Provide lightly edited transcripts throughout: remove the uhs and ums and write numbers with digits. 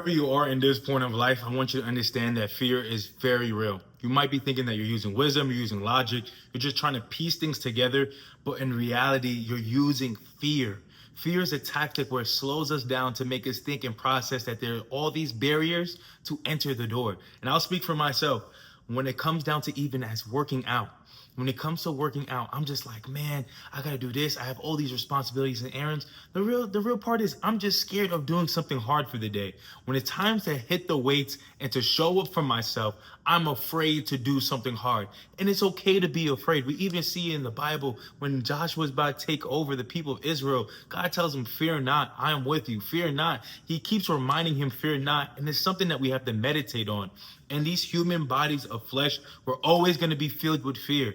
Wherever you are in this point of life, I want you to understand that fear is very real. You might be thinking that you're using wisdom, you're using logic, you're just trying to piece things together, but in reality, you're using fear. Fear is a tactic where it slows us down to make us think and process that there are all these barriers to enter the door. And I'll speak for myself. When it comes down to even as working out, when it comes to working out, I'm just like, man, I gotta do this. I have all these responsibilities and errands. The real part is I'm just scared of doing something hard for the day. When it's time to hit the weights and to show up for myself, I'm afraid to do something hard. And it's okay to be afraid. We even see in the Bible when Joshua was about to take over the people of Israel, God tells him, fear not, I am with you. Fear not. He keeps reminding him, fear not. And it's something that we have to meditate on. And these human bodies of flesh, we're always going to be filled with fear.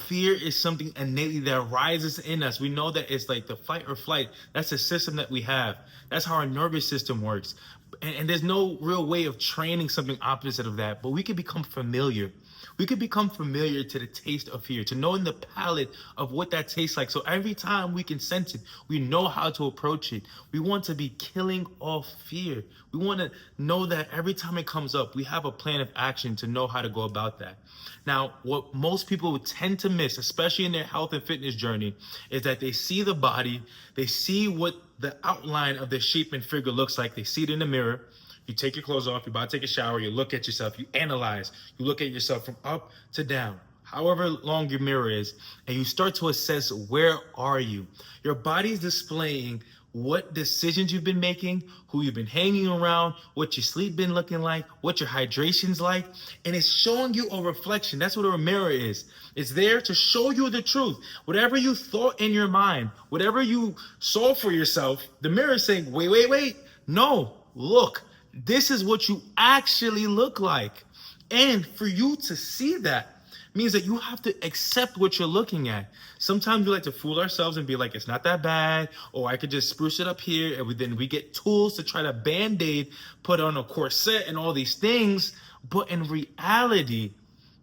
Fear is something innately that rises in us. We know that it's like the fight or flight. That's the system that we have. That's how our nervous system works. And there's no real way of training something opposite of that. But we can become familiar. We could become familiar to the taste of fear, to knowing the palate of what that tastes like. So every time we can sense it, we know how to approach it. We want to be killing off fear. We want to know that every time it comes up, we have a plan of action to know how to go about that. Now, what most people would tend to miss, especially in their health and fitness journey, is that they see the body, they see what the outline of the shape and figure looks like. They see it in the mirror. You take your clothes off, you're about to take a shower, you look at yourself, you analyze, you look at yourself from up to down, however long your mirror is, and you start to assess where are you. Your body's displaying what decisions you've been making, who you've been hanging around, what your sleep been looking like, what your hydration's like, and it's showing you a reflection. That's what a mirror is. It's there to show you the truth. Whatever you thought in your mind, whatever you saw for yourself, the mirror is saying, wait, no, look. This is what you actually look like. And for you to see that means that you have to accept what you're looking at. Sometimes we like to fool ourselves and be like, it's not that bad, or I could just spruce it up here. And then we get tools to try to band-aid, put on a corset and all these things. But in reality,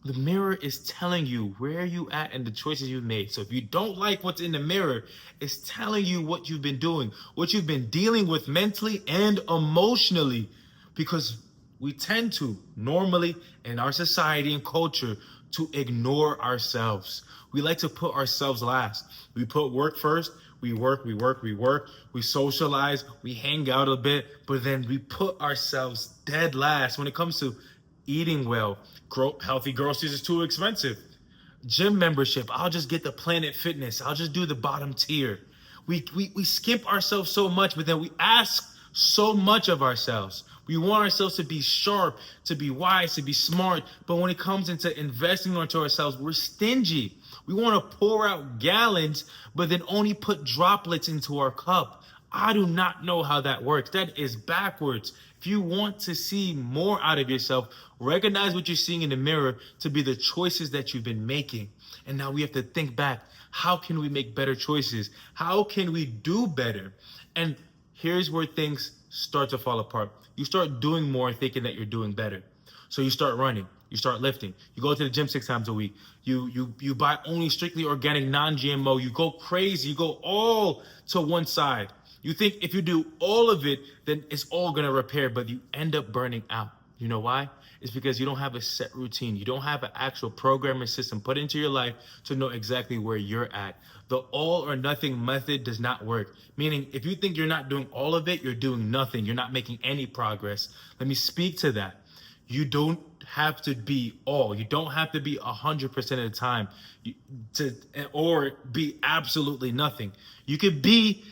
the mirror is telling you where you at and the choices you've made. So if you don't like what's in the mirror, it's telling you what you've been doing, what you've been dealing with mentally and emotionally. Because we tend to normally in our society and culture to ignore ourselves. We like to put ourselves last. We put work first. We work, we socialize, we hang out a bit, but then we put ourselves dead last when it comes to eating well. Healthy groceries is too expensive. Gym membership, I'll just get the Planet Fitness. I'll just do the bottom tier. We skimp ourselves so much, but then we ask so much of ourselves. We want ourselves to be sharp, to be wise, to be smart. But when it comes into investing onto ourselves, we're stingy. We want to pour out gallons, but then only put droplets into our cup. I do not know how that works. That is backwards. If you want to see more out of yourself, recognize what you're seeing in the mirror to be the choices that you've been making. And now we have to think back. How can we make better choices? How can we do better? And here's where things start to fall apart. You start doing more thinking that you're doing better. So you start running, you start lifting, you go to the gym 6 times a week, you buy only strictly organic, non-GMO, you go crazy, you go all to one side. You think if you do all of it, then it's all gonna repair, but you end up burning out. You know why? It's because you don't have a set routine. You don't have an actual programming system put into your life to know exactly where you're at. The all or nothing method does not work. Meaning, if you think you're not doing all of it, you're doing nothing. You're not making any progress. Let me speak to that. You don't have to be all. You don't have to be 100% of the time or be absolutely nothing. You could be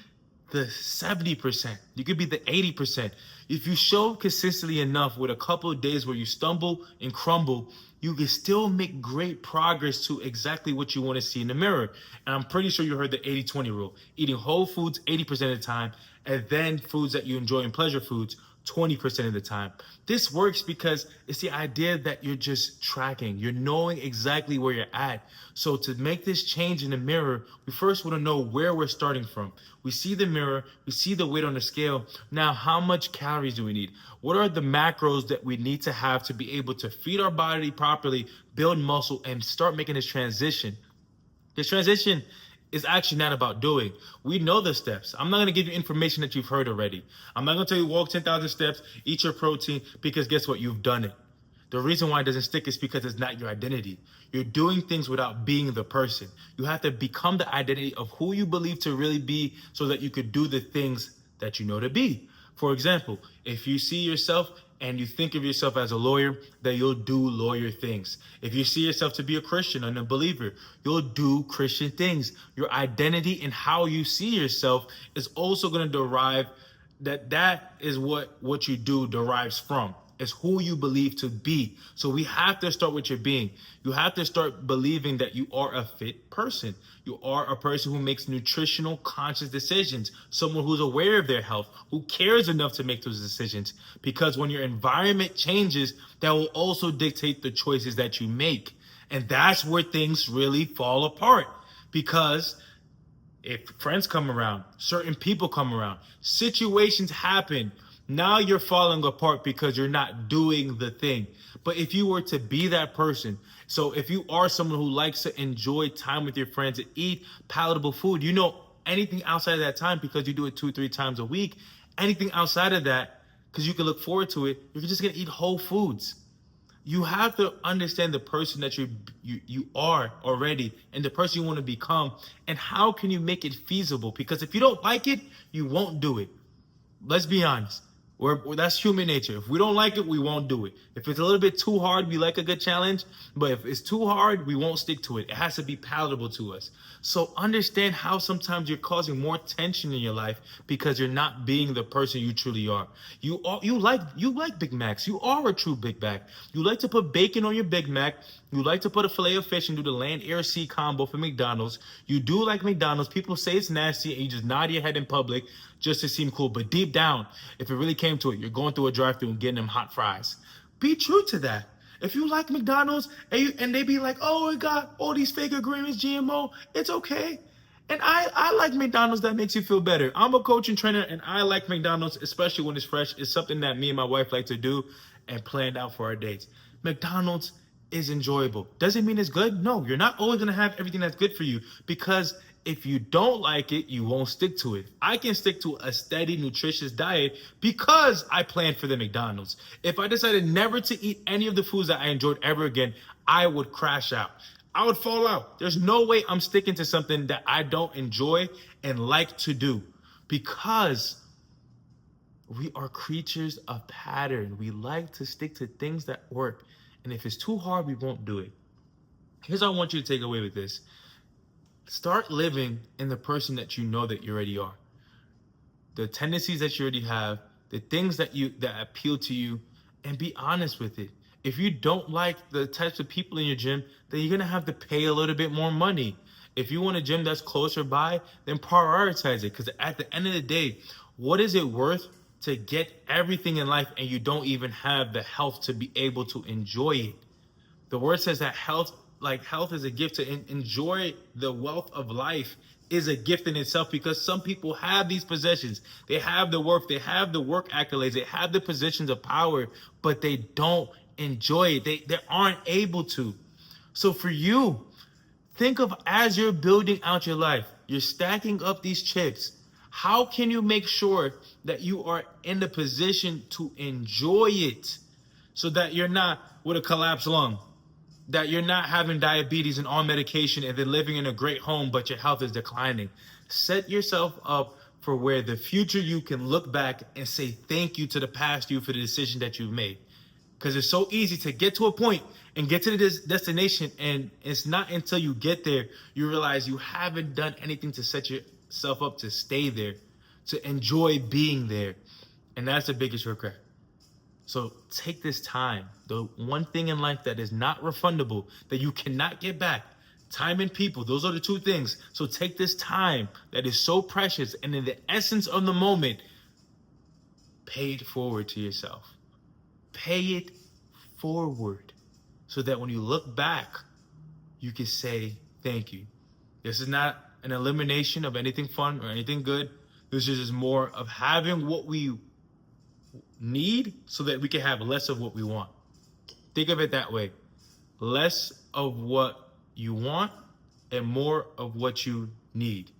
the 70%. You could be the 80%. If you show consistently enough with a couple of days where you stumble and crumble, you can still make great progress to exactly what you want to see in the mirror. And I'm pretty sure you heard the 80-20 rule. Eating whole foods 80% of the time, and then foods that you enjoy and pleasure foods 20% of the time. This works because it's the idea that you're just tracking. You're knowing exactly where you're at. So to make this change in the mirror, we first want to know where we're starting from. We see the mirror, we see the weight on the scale. Now, how much calories do we need? What are the macros that we need to have to be able to feed our body properly, build muscle, and start making this transition? This transition is actually not about doing. We know the steps. I'm not going to give you information that you've heard already. I'm not going to tell you walk 10,000 steps, eat your protein, because guess what? You've done it. The reason why it doesn't stick is because it's not your identity. You're doing things without being the person. You have to become the identity of who you believe to really be so that you could do the things that you know to be. For example, if you see yourself and you think of yourself as a lawyer, then you'll do lawyer things. If you see yourself to be a Christian and a believer, you'll do Christian things. Your identity and how you see yourself is also going to derive that is what you do derives from. It's who you believe to be. So we have to start with your being. You have to start believing that you are a fit person. You are a person who makes nutritional conscious decisions, someone who's aware of their health, who cares enough to make those decisions. Because when your environment changes, that will also dictate the choices that you make. And that's where things really fall apart. Because if friends come around, certain people come around, situations happen, now you're falling apart because you're not doing the thing. But if you were to be that person, so if you are someone who likes to enjoy time with your friends and eat palatable food, you know anything outside of that time because you do it 2-3 times a week, anything outside of that, because you can look forward to it, you're just going to eat whole foods. You have to understand the person that you are already and the person you want to become, and how can you make it feasible? Because if you don't like it, you won't do it. Let's be honest. That's human nature. If we don't like it, we won't do it. If it's a little bit too hard, we like a good challenge. But if it's too hard, we won't stick to it. It has to be palatable to us. So understand how sometimes you're causing more tension in your life because you're not being the person you truly are. You like Big Macs. You are a true Big Mac. You like to put bacon on your Big Mac. You like to put a fillet of fish and do the land, air, sea combo for McDonald's. You do like McDonald's. People say it's nasty and you just nod your head in public just to seem cool. But deep down, if it really came to it, you're going through a drive-thru and getting them hot fries. Be true to that. If you like McDonald's and they be like, oh, it got all these fake agreements, GMO, it's okay. And I like McDonald's. That makes you feel better. I'm a coach and trainer, and I like McDonald's, especially when it's fresh. It's something that me and my wife like to do and plan out for our dates. McDonald's is enjoyable. Doesn't mean it's good. No, you're not always going to have everything that's good for you, because if you don't like it, you won't stick to it. I can stick to a steady, nutritious diet because I planned for the McDonald's. If I decided never to eat any of the foods that I enjoyed ever again, I would crash out. I would fall out. There's no way I'm sticking to something that I don't enjoy and like to do, because we are creatures of pattern. We like to stick to things that work. And if it's too hard, we won't do it. Here's what I want you to take away with this. Start living in the person that you know that you already are. The tendencies that you already have, the things that appeal to you, and be honest with it. If you don't like the types of people in your gym, then you're gonna have to pay a little bit more money. If you want a gym that's closer by, then prioritize it. Because at the end of the day, what is it worth to get everything in life and you don't even have the health to be able to enjoy it? The word says that health is a gift. To enjoy the wealth of life is a gift in itself, because some people have these possessions. They have the work, they have the work accolades, they have the positions of power, but they don't enjoy it. They aren't able to. So for you, think of, as you're building out your life, you're stacking up these chips. How can you make sure that you are in the position to enjoy it, so that you're not with a collapsed lung, that you're not having diabetes and on medication and then living in a great home, but your health is declining? Set yourself up for where the future you can look back and say thank you to the past you for the decision that you've made. Because it's so easy to get to a point and get to this destination, and it's not until you get there you realize you haven't done anything to set yourself up to stay there, to enjoy being there. And that's the biggest regret. So take this time. The one thing in life that is not refundable, that you cannot get back, time and people, those are the two things. So take this time that is so precious, and in the essence of the moment, pay it forward to yourself. Pay it forward, so that when you look back, you can say thank you. This is not an elimination of anything fun or anything good. This is just more of having what we need so that we can have less of what we want. Think of it that way. Less of what you want and more of what you need.